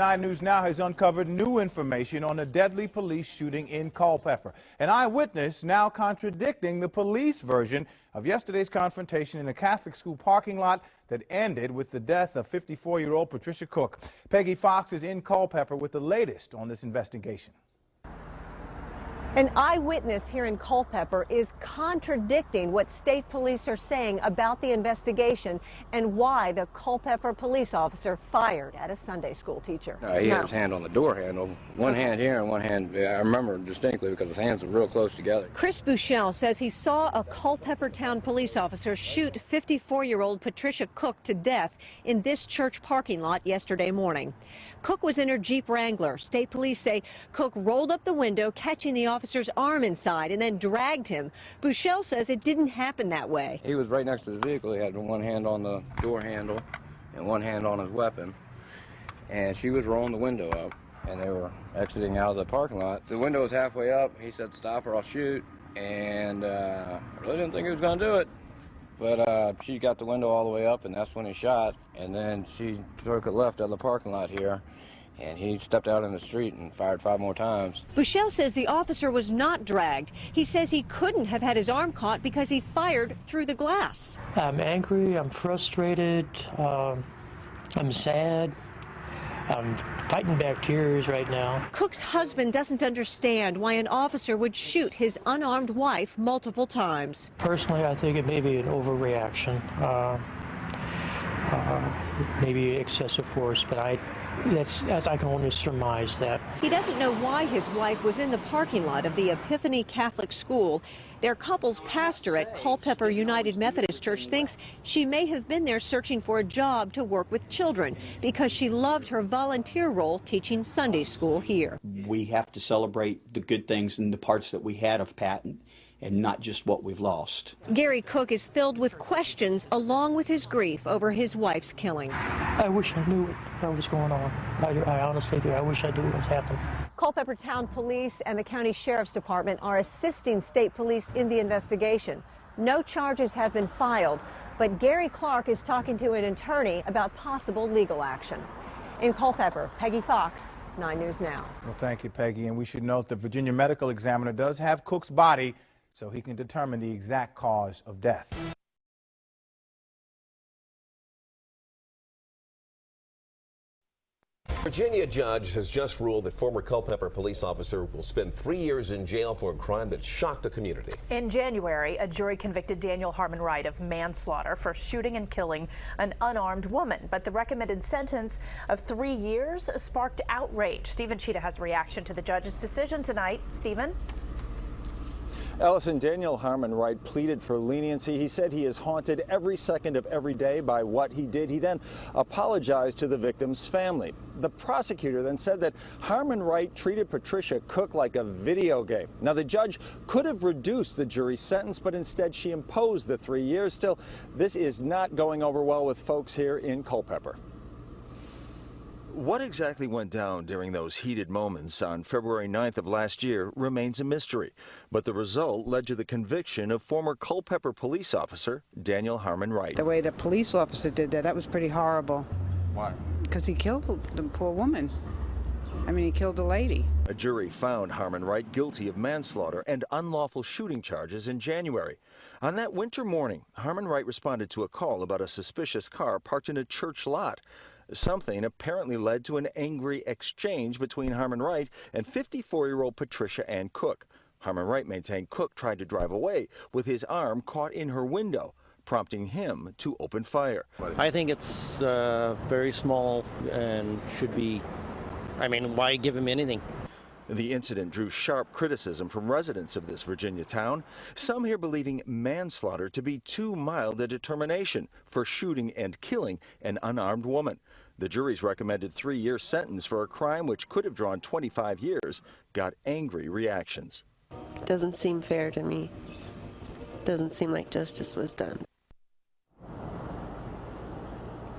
9 News Now has uncovered new information on a deadly police shooting in Culpeper. An eyewitness now contradicting the police version of yesterday's confrontation in a Catholic school parking lot that ended with the death of 54-year-old Patricia Cook. Peggy Fox is in Culpeper with the latest on this investigation. An eyewitness here in Culpeper is contradicting what state police are saying about the investigation and why the Culpeper police officer fired at a Sunday school teacher. He had his hand on the door handle, one hand here and one hand, I remember distinctly because his hands were real close together. Chris Bouchel says he saw a Culpeper town police officer shoot 54-year-old Patricia Cook to death in this church parking lot yesterday morning. Cook was in her Jeep Wrangler. State police say Cook rolled up the window, catching the officer's arm inside, and then dragged him. Bouchel says it didn't happen that way. He was right next to the vehicle. He had one hand on the door handle and one hand on his weapon. And she was rolling the window up, and they were exiting out of the parking lot. The window was halfway up. He said, "Stop or I'll shoot." And I really didn't think he was going to do it. But she got the window all the way up, and that's when he shot. And then she took a left out of the parking lot here, and he stepped out in the street and fired 5 more times. Bouchel says the officer was not dragged. He says he couldn't have had his arm caught because he fired through the glass. I'm angry, I'm frustrated, I'm sad. I'm fighting back tears right now. Cook's husband doesn't understand why an officer would shoot his unarmed wife multiple times. Personally, I think it may be an overreaction, maybe excessive force, but I can only surmise that. He doesn't know why his wife was in the parking lot of the Epiphany Catholic School. Their couple's pastor at Culpeper United Methodist Church thinks she may have been there searching for a job to work with children because she loved her volunteer role teaching Sunday school here. We have to celebrate the good things and the parts that we had of Pat and not just what we've lost. Gary Cook is filled with questions along with his grief over his wife's killing. I wish I knew what was going on. I honestly do. I wish I knew what was happening. Culpeper Town Police and the County Sheriff's Department are assisting state police in the investigation. No charges have been filed, but Gary Clark is talking to an attorney about possible legal action. In Culpeper, Peggy Fox, 9 News Now. Well, thank you, Peggy. And we should note the Virginia medical examiner does have Cook's body, so he can determine the exact cause of death. Virginia judge has just ruled that former Culpeper police officer will spend 3 years in jail for a crime that shocked the community. In January, a jury convicted Daniel Harmon Wright of manslaughter for shooting and killing an unarmed woman. But the recommended sentence of 3 years sparked outrage. Stephen Cheetah has a reaction to the judge's decision tonight. Stephen? Allison, Daniel Harmon Wright pleaded for leniency. He said he is haunted every second of every day by what he did. He then apologized to the victim's family. The prosecutor then said that Harmon Wright treated Patricia Cook like a video game. Now, the judge could have reduced the jury's sentence, but instead she imposed the 3 years. Still, this is not going over well with folks here in Culpeper. What exactly went down during those heated moments on February 9th of last year remains a mystery, but the result led to the conviction of former Culpeper police officer Daniel Harmon Wright. The way the police officer did that was pretty horrible. Why? Because he killed the poor woman. I mean, he killed the lady. A jury found Harmon Wright guilty of manslaughter and unlawful shooting charges in January. On that winter morning, Harmon Wright responded to a call about a suspicious car parked in a church lot. Something apparently led to an angry exchange between Harmon Wright and 54-year-old Patricia Ann Cook. Harmon Wright maintained Cook tried to drive away with his arm caught in her window, prompting him to open fire. I think it's very small and should be, I mean, why give him anything? The incident drew sharp criticism from residents of this Virginia town, some here believing manslaughter to be too mild a determination for shooting and killing an unarmed woman. The jury's recommended 3-year sentence for a crime which could have drawn 25 years got angry reactions. Doesn't seem fair to me. Doesn't seem like justice was done.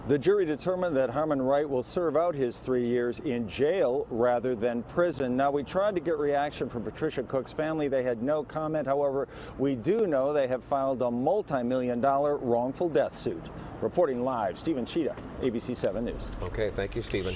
The jury determined that Harmon Wright will serve out his 3 years in jail rather than prison. Now, we tried to get reaction from Patricia Cook's family. They had no comment. However, we do know they have filed a multi-million-dollar wrongful death suit. Reporting live, Stephen Cheetah, ABC 7 News. Okay, thank you, Stephen.